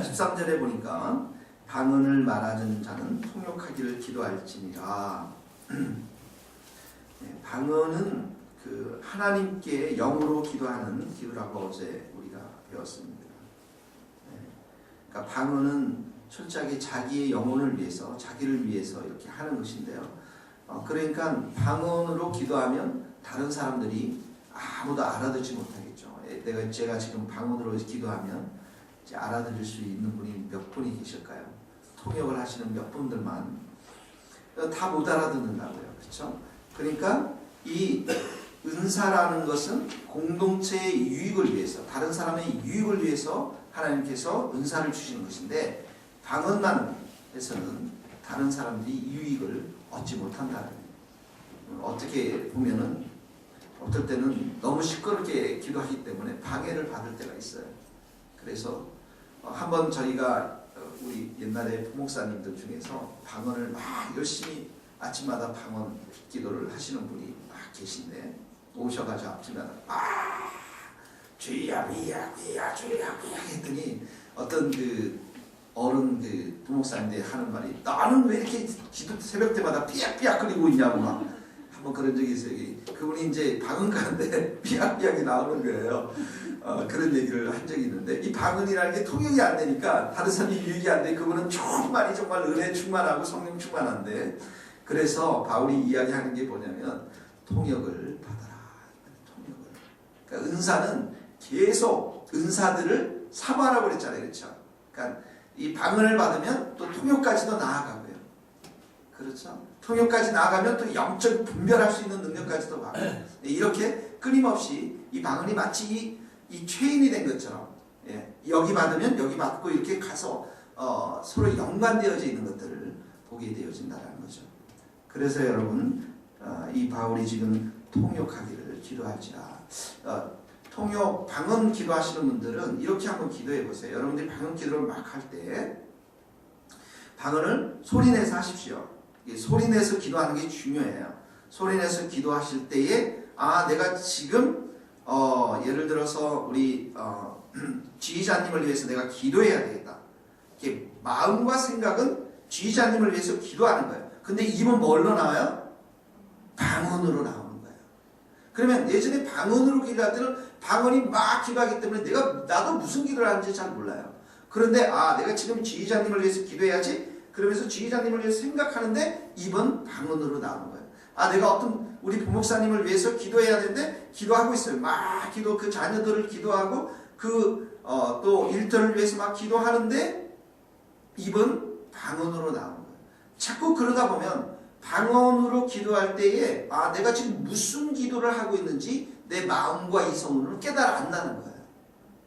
13절에 보니까 방언을 말하는 자는 통역하기를 기도할지니라. 방언은 그 하나님께 영으로 기도하는 기도라고 어제 우리가 배웠습니다. 그러니까 방언은 철저하게 자기의 영혼을 위해서, 자기를 위해서 이렇게 하는 것인데요. 그러니까 방언으로 기도하면 다른 사람들이 아무도 알아듣지 못하겠죠. 제가 지금 방언으로 기도하면 이제 알아들을 수 있는 분이 몇 분이 계실까요? 통역을 하시는 몇 분들만 다 못 알아듣는다고요. 그렇죠? 그러니까 이 은사라는 것은 공동체의 유익을 위해서, 다른 사람의 유익을 위해서 하나님께서 은사를 주시는 것인데, 방언만 해서는 다른 사람들이 유익을 얻지 못한다는 거예요. 어떻게 보면은 어떨 때는 너무 시끄럽게 기도하기 때문에 방해를 받을 때가 있어요. 그래서 한번 저희가 우리 옛날에 부목사님들 중에서 방언을 막 열심히 아침마다 방언 기도를 하시는 분이 막 계신데, 오셔가지고 앞집마다 주야 위야 위야 주야 위야 했더니 어떤 그 어른 그 부목사님들이 하는 말이, 나는 왜 이렇게 기도 새벽 때마다 삐약삐약 끓이고 있냐고 막 한번 그런 적이 있어요. 그분이 이제 방언가인데 삐약삐약이 나오는 거예요. 그런 얘기를 한 적이 있는데, 이 방언이라는 게 통역이 안 되니까 다른 사람이 유익이 안 돼. 그분은 정말 은혜 충만하고 성령 충만한데, 그래서 바울이 이야기하는 게 뭐냐면 통역을 받아라. 통역을. 그러니까 은사는 계속 은사들을 사모하라고 그랬잖아요. 그렇죠? 그러니까 이 방언을 받으면 또 통역까지도 나아가고요. 그렇죠? 통역까지 나아가면 또 영적 분별할 수 있는 능력까지도 받고, 이렇게 끊임없이 이 방언이 마치 이 체인이 된 것처럼, 여기 받으면 여기 받고 이렇게 가서 서로 연관되어져 있는 것들을 보게 되어진다는 거죠. 그래서 여러분, 이 바울이 지금 통역하기를 기도할지라. 통역, 방언 기도하시는 분들은 이렇게 한번 기도해 보세요. 여러분들이 방언 기도를 막 할 때 방언을 소리내서 하십시오. 소리내서 기도하는 게 중요해요. 소리내서 기도하실 때에 내가 지금 예를 들어서 우리 지휘자님을 위해서 내가 기도해야 되겠다. 이렇게 마음과 생각은 지휘자님을 위해서 기도하는 거예요. 근데 입은 뭘로 나와요? 방언으로 나오는 거예요. 그러면 예전에 방언으로 기도할 때는 방언이 막 기도하기 때문에 나도 무슨 기도를 하는지 잘 몰라요. 그런데 내가 지금 지휘자님을 위해서 기도해야지, 그러면서 지휘자님을 위해서 생각하는데 입은 방언으로 나오는 거예요. 내가 어떤 우리 부목사님을 위해서 기도해야 되는데 기도하고 있어요. 막 그 자녀들을 기도하고 또 일터를 위해서 막 기도하는데 입은 방언으로 나오는 거예요. 자꾸 그러다 보면 방언으로 기도할 때에 내가 지금 무슨 기도를 하고 있는지 내 마음과 이성으로 깨달아 안다는 거예요.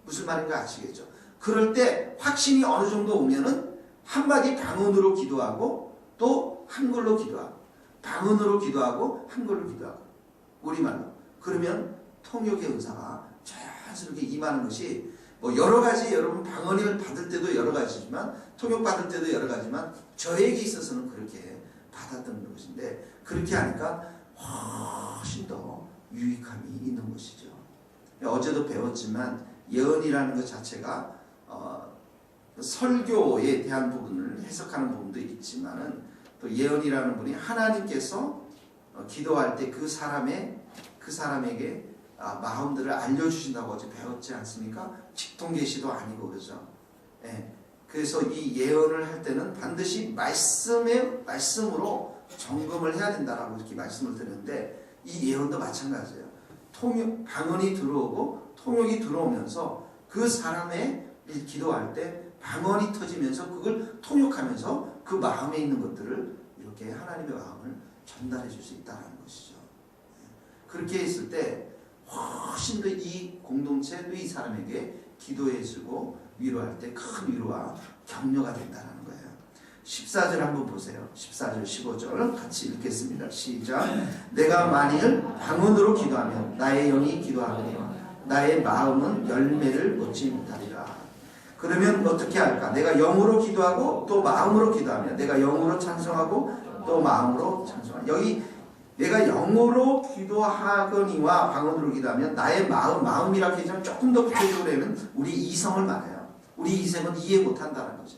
무슨 말인가 아시겠죠? 그럴 때 확신이 어느 정도 오면은 한마디 방언으로 기도하고 또 한글로 기도하고, 방언으로 기도하고 한글로 기도하고, 우리말로. 그러면 통역의 은사가 자연스럽게 임하는 것이 여러 가지, 여러분 방언을 받을 때도 여러 가지지만 통역 받을 때도 여러 가지지만 저에게 있어서는 그렇게 받았던 것인데, 그렇게 하니까 훨씬 더 유익함이 있는 것이죠. 어제도 배웠지만 예언이라는 것 자체가 설교에 대한 부분을 해석하는 부분도 있지만은, 또 예언이라는 분이 하나님께서 기도할 때 그 사람에게 마음들을 알려주신다고 어제 배웠지 않습니까? 직통계시도 아니고, 그죠? 그래서 이 예언을 할 때는 반드시 말씀으로 점검을 해야 된다라고 이렇게 말씀을 드렸는데, 이 예언도 마찬가지예요. 방언이 들어오고 통역이 들어오면서 그 사람의 기도할 때 방언이 터지면서 그걸 통역하면서 그 마음에 있는 것들을 이렇게 하나님의 마음을 전달해 줄 수 있다는 것이죠. 그렇게 했을 때 훨씬 더 이 공동체 또 이 사람에게 기도해주고 위로할 때 큰 위로와 격려가 된다는 거예요. 14절 한번 보세요. 14절 15절 같이 읽겠습니다. 시작. 내가 만일 방언으로 기도하면 나의 영이 기도하거니와 나의 마음은 열매를 얻지 못하리라. 그러면 어떻게 할까? 내가 영으로 기도하고 또 마음으로 기도하면, 내가 영으로 찬송하고 또 마음으로 찬송하면, 여기 내가 영으로 기도하거니와 방언으로 기도하면 나의 마음이라고 하면 조금 더 구체적으로 하면 우리 이성을 말해요. 우리 이생은 이해 못한다는 거죠.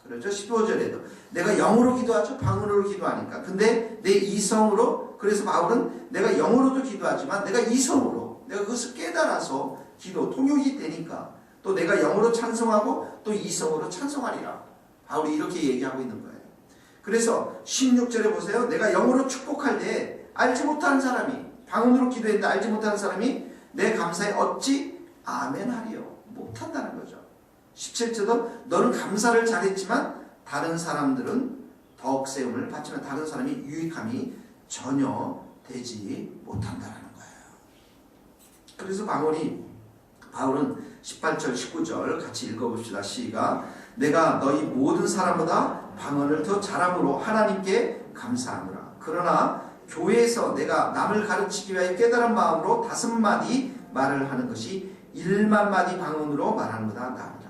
그렇죠? 15절에도 내가 영으로 기도하죠. 방언으로 기도하니까. 근데 내 이성으로, 그래서 바울은 내가 영으로도 기도하지만 내가 이성으로, 내가 그것을 깨달아서 기도, 통역이 되니까 또 내가 영으로 찬송하고 또 이성으로 찬송하리라. 바울이 이렇게 얘기하고 있는 거예요. 그래서 16절에 보세요. 내가 영으로 축복할 때 알지 못하는 사람이, 방언으로 기도했는데 알지 못하는 사람이 내 감사에 어찌 아멘하리요. 못한다는 거죠. 17절도 너는 감사를 잘했지만 다른 사람들은 더욱 세움을 받지만 다른 사람이 유익함이 전혀 되지 못한다는 거예요. 그래서 바울은 18절 19절 같이 읽어봅시다. 시작. 내가 너희 모든 사람보다 방언을 더 잘함으로 하나님께 감사하노라. 그러나 교회에서 내가 남을 가르치기 위하여 깨달은 마음으로 5마디 말을 하는 것이 1만 마디 방언으로 말하는 것보다 나으리라.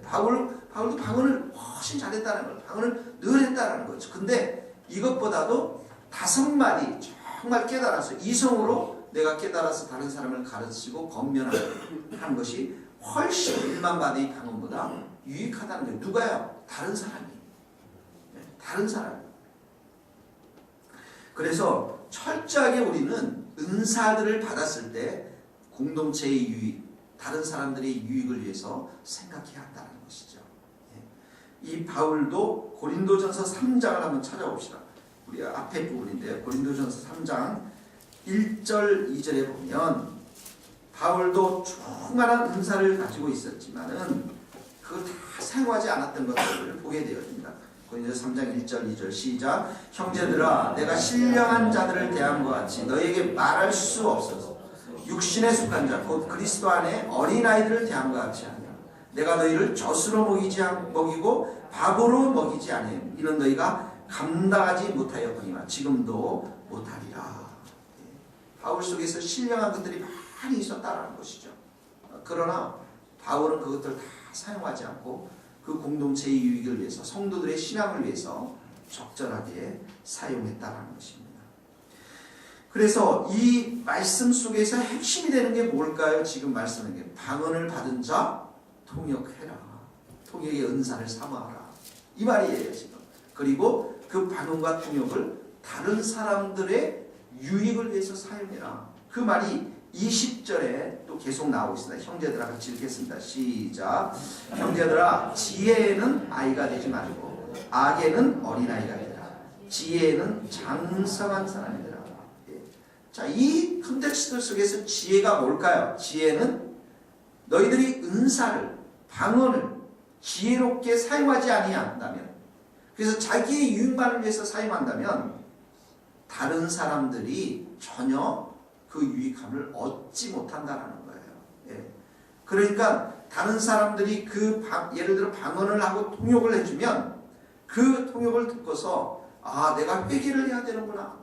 바울도 방언을 훨씬 잘했다는 거예요. 방언을 늘 했다는 거죠. 근데 이것보다도 5마디 정말 깨달아서 이성으로 내가 깨달아서 다른 사람을 가르치고 권면하는 것이 훨씬 1만 마디 방언보다 유익하다는 거예요. 누가요? 다른 사람이. 다른 사람. 그래서 철저하게 우리는 은사들을 받았을 때 공동체의 유익, 다른 사람들의 유익을 위해서 생각해야 한다는 것이죠. 이 바울도 고린도전서 3장을 한번 찾아봅시다. 우리 앞에 부분인데요. 고린도전서 3장 1절 2절에 보면 바울도 충만한 은사를 가지고 있었지만은 그걸 다 사용하지 않았던 것들을 보게 되어집니다. 고린도서 3장 1절 2절 시작. 형제들아 내가 신령한 자들을 대한 것 같이 너희에게 말할 수 없어서 육신에 속한 자 곧 그리스도 안에 어린아이들을 대한 것 같이 하냐. 내가 너희를 젖으로 먹이고 밥으로 먹이지 아니하며 이는 너희가 감당하지 못하였거니와 지금도 못하리라. 바울 속에서 신령한 것들이 많이 있었다는 것이죠. 그러나 바울은 그것들을 다 사용하지 않고 그 공동체의 유익을 위해서 성도들의 신앙을 위해서 적절하게 사용했다는 것입니다. 그래서 이 말씀 속에서 핵심이 되는 게 뭘까요? 지금 말씀하는 게 방언을 받은 자 통역해라. 통역의 은사를 삼아라. 이 말이에요 지금. 그리고 그 방언과 통역을 다른 사람들의 유익을 위해서 사용해라. 그 말이 20절에 또 계속 나오고 있습니다. 형제들아 같이 읽겠습니다. 시작. 형제들아 지혜에는 아이가 되지 말고 악에는 어린아이가 되라. 지혜에는 장성한 사람이 되라. 자, 이 컨텍스트 속에서 지혜가 뭘까요? 지혜는 너희들이 은사를, 방언을 지혜롭게 사용하지 아니한다면, 그래서 자기의 유익만을 위해서 사용한다면 다른 사람들이 전혀 그 유익함을 얻지 못한다는 거예요. 예. 그러니까 다른 사람들이 예를 들어 방언을 하고 통역을 해주면 그 통역을 듣고서 내가 회개를 해야 되는구나.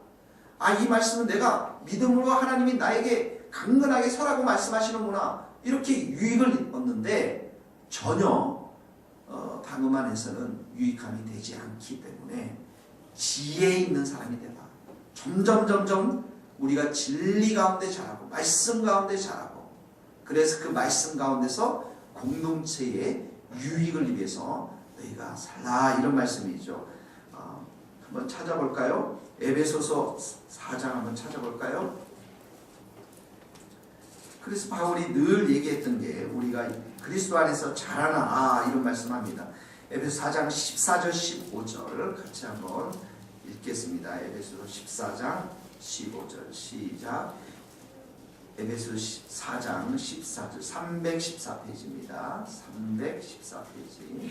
이 말씀은 내가 믿음으로 하나님이 나에게 강건하게 서라고 말씀하시는구나. 이렇게 유익을 얻는데 전혀 방언만 해서는 유익함이 되지 않기 때문에 지혜 있는 사람이 되라. 점점 우리가 진리 가운데 자라고 말씀 가운데 자라고 그래서 그 말씀 가운데서 공동체의 유익을 위해서 너희가 살라 이런 말씀이죠. 한번 찾아볼까요? 에베소서 4장 한번 찾아볼까요? 그래서 바울이 늘 얘기했던 게 우리가 그리스도 안에서 자라나 이런 말씀합니다. 에베소 4장 14절 15절 같이 한번 읽겠습니다. 에베소 14장 15절 시작. 에베소 4장 14절 314페이지입니다. 314페이지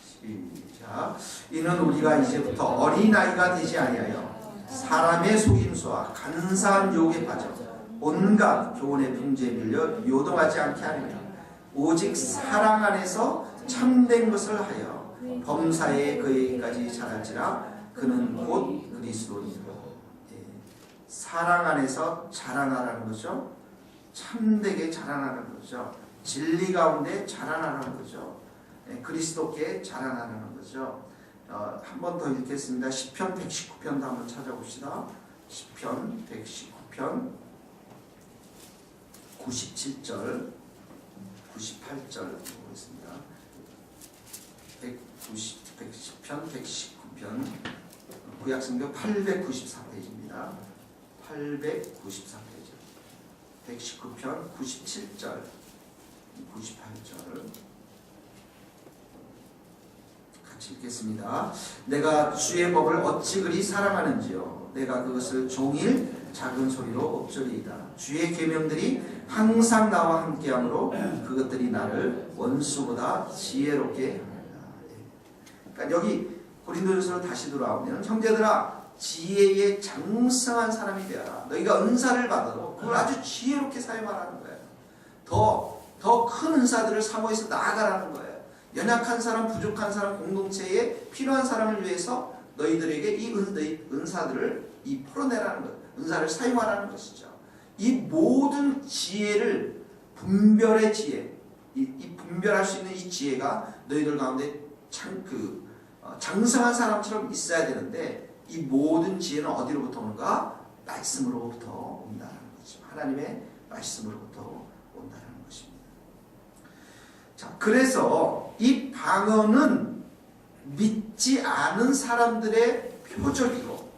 시작. 이는 우리가 이제부터 어린아이가 되지 아니하여 사람의 속임수와 간사한 유혹에 빠져 온갖 교훈의 풍조에 밀려 요동하지 않게 하느냐 오직 사랑 안에서 참된 것을 하여 범사에 그에게까지 자랄지라 그는 곧 그리스도니라. 사랑 안에서 자라나라는 거죠. 참되게 자라나라는 거죠. 진리 가운데 자라나라는 거죠. 그리스도께 자라나라는 거죠. 한 번 더 읽겠습니다. 시편 119편도 한번 찾아봅시다. 시편 119편 97절, 98절 보겠습니다. 110편, 119편, 구약성경 894페이지입니다. 894페이지. 119편, 97절, 98절. 같이 읽겠습니다. 내가 주의 법을 어찌 그리 사랑하는지요. 내가 그것을 종일 작은 소리로 엎조리이다. 주의 계명들이 항상 나와 함께하므로 그것들이 나를 원수보다 지혜롭게 합니다. 그러니까 여기 고린도전서로 다시 돌아오면 형제들아 지혜에 장성한 사람이 되어라. 너희가 은사를 받아도 그걸 아주 지혜롭게 사용하라는 거예요. 더 큰 은사들을 사모해서 나아가라는 거예요. 연약한 사람, 부족한 사람, 공동체에 필요한 사람을 위해서 너희들에게 이 은사들을 풀어내라는 것, 은사를 사용하라는 것이죠. 이 모든 지혜를 분별의 지혜, 이 분별할 수 있는 이 지혜가 너희들 가운데 장성한 사람처럼 있어야 되는데 이 모든 지혜는 어디로부터 오는가? 말씀으로부터 온다는 거죠. 하나님의 말씀으로부터 온다는 것입니다. 자, 그래서 이 방언은 믿지 않은 사람들의 표적이고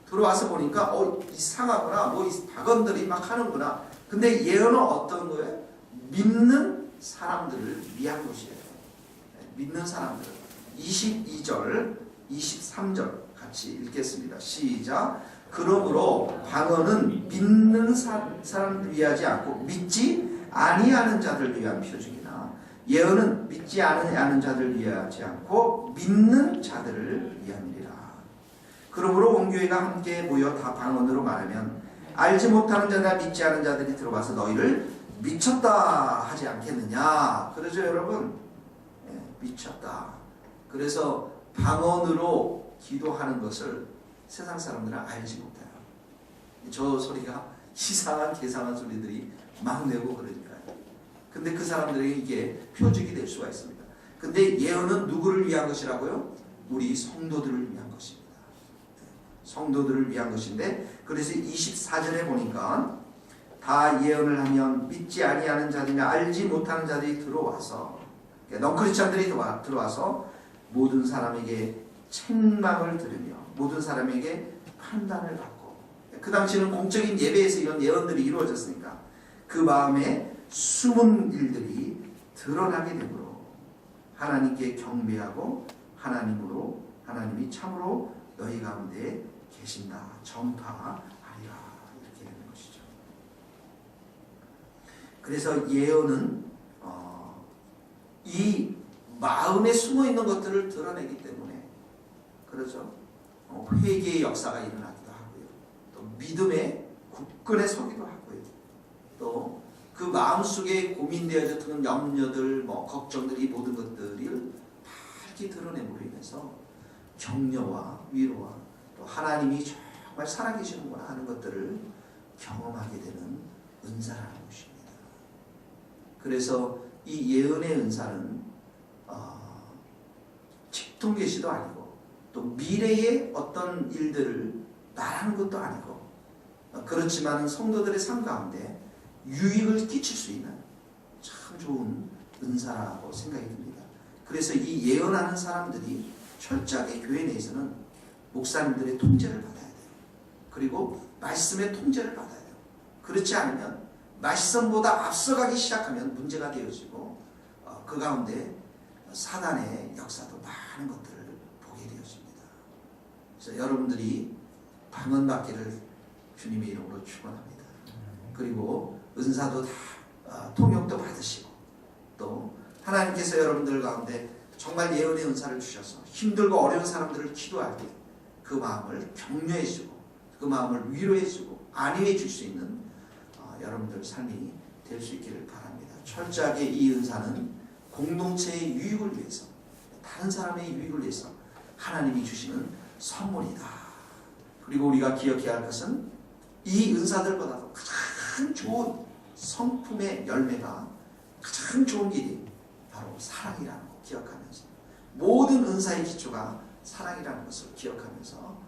들어와서 보니까 이상하구나, 뭐 이 박언들이 막 하는구나. 근데 예언은 어떤 거예요? 믿는 사람들을 위한 것이에요. 믿는 사람들. 22절, 23절 같이 읽겠습니다. 시작. 그러므로 방언은 믿는 사람을 위하지 않고 믿지 아니하는 자들을 위한 표적이나 예언은 믿지 아니하는 자들을 위하지 않고 믿는 자들을 위함이라. 그러므로 온 교회가 함께 모여 다 방언으로 말하면 알지 못하는 자나 믿지 않은 자들이 들어와서 너희를 미쳤다 하지 않겠느냐. 그러죠 여러분? 네, 미쳤다. 그래서 방언으로 기도하는 것을 세상 사람들은 알지 못해요. 저 소리가 이상한 개상한 소리들이 막 내고 그러니까요. 근데 그 사람들에게 이게 표적이 될 수가 있습니다. 근데 예언은 누구를 위한 것이라고요? 우리 성도들을 위한 것입니다. 성도들을 위한 것인데 그래서 24절에 보니까 다 예언을 하면 믿지 아니하는 자들이나 알지 못하는 자들이 들어와서 넌크리스찬들이 들어와서 모든 사람에게 책망을 들으며 모든 사람에게 판단을 받고 그 당시는 공적인 예배에서 이런 예언들이 이루어졌으니까 그 마음에 숨은 일들이 드러나게 되므로 하나님께 경배하고 하나님이 참으로 너희 가운데 계신다 전파하리라 이렇게 되는 것이죠. 그래서 예언은 이 마음에 숨어있는 것들을 드러내기 때문에 그렇죠. 회개의 역사가 일어나기도 하고요. 또 믿음의 굳건에 서기도 하고요. 또 그 마음속에 고민되어졌던 염려들, 걱정들이 모든 것들을 밝게 드러냄으로 인해서 격려와 위로와 또 하나님이 정말 살아계시는구나 하는 것들을 경험하게 되는 은사라는 것입니다. 그래서 이 예언의 은사는 직통계시도 아니고 또 미래의 어떤 일들을 말하는 것도 아니고 그렇지만 성도들의 삶 가운데 유익을 끼칠 수 있는 참 좋은 은사라고 생각이 듭니다. 그래서 이 예언하는 사람들이 철저하게 교회 내에서는 목사님들의 통제를 받아야 돼요. 그리고 말씀의 통제를 받아야 돼요. 그렇지 않으면 말씀보다 앞서가기 시작하면 문제가 되어지고 그 가운데 사단의 역사도 많은 것들을 보게 되어집니다. 그래서 여러분들이 방언 받기를 주님의 이름으로 축원합니다. 그리고 은사도 다 통역도 받으시고 또 하나님께서 여러분들 가운데 정말 예언의 은사를 주셔서 힘들고 어려운 사람들을 기도할 때 그 마음을 격려해주고 그 마음을 위로해주고 안위해 줄 수 있는 여러분들 삶이 될 수 있기를 바랍니다. 철저하게 이 은사는 공동체의 유익을 위해서 다른 사람의 유익을 위해서 하나님이 주시는 선물이다. 그리고 우리가 기억해야 할 것은 이 은사들보다도 가장 좋은 성품의 열매가 가장 좋은 길이 바로 사랑이라는 거 기억하면서 모든 은사의 기초가 사랑이라는 것을 기억하면서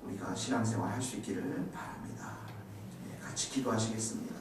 우리가 신앙생활 할 수 있기를 바랍니다. 같이 기도하시겠습니다.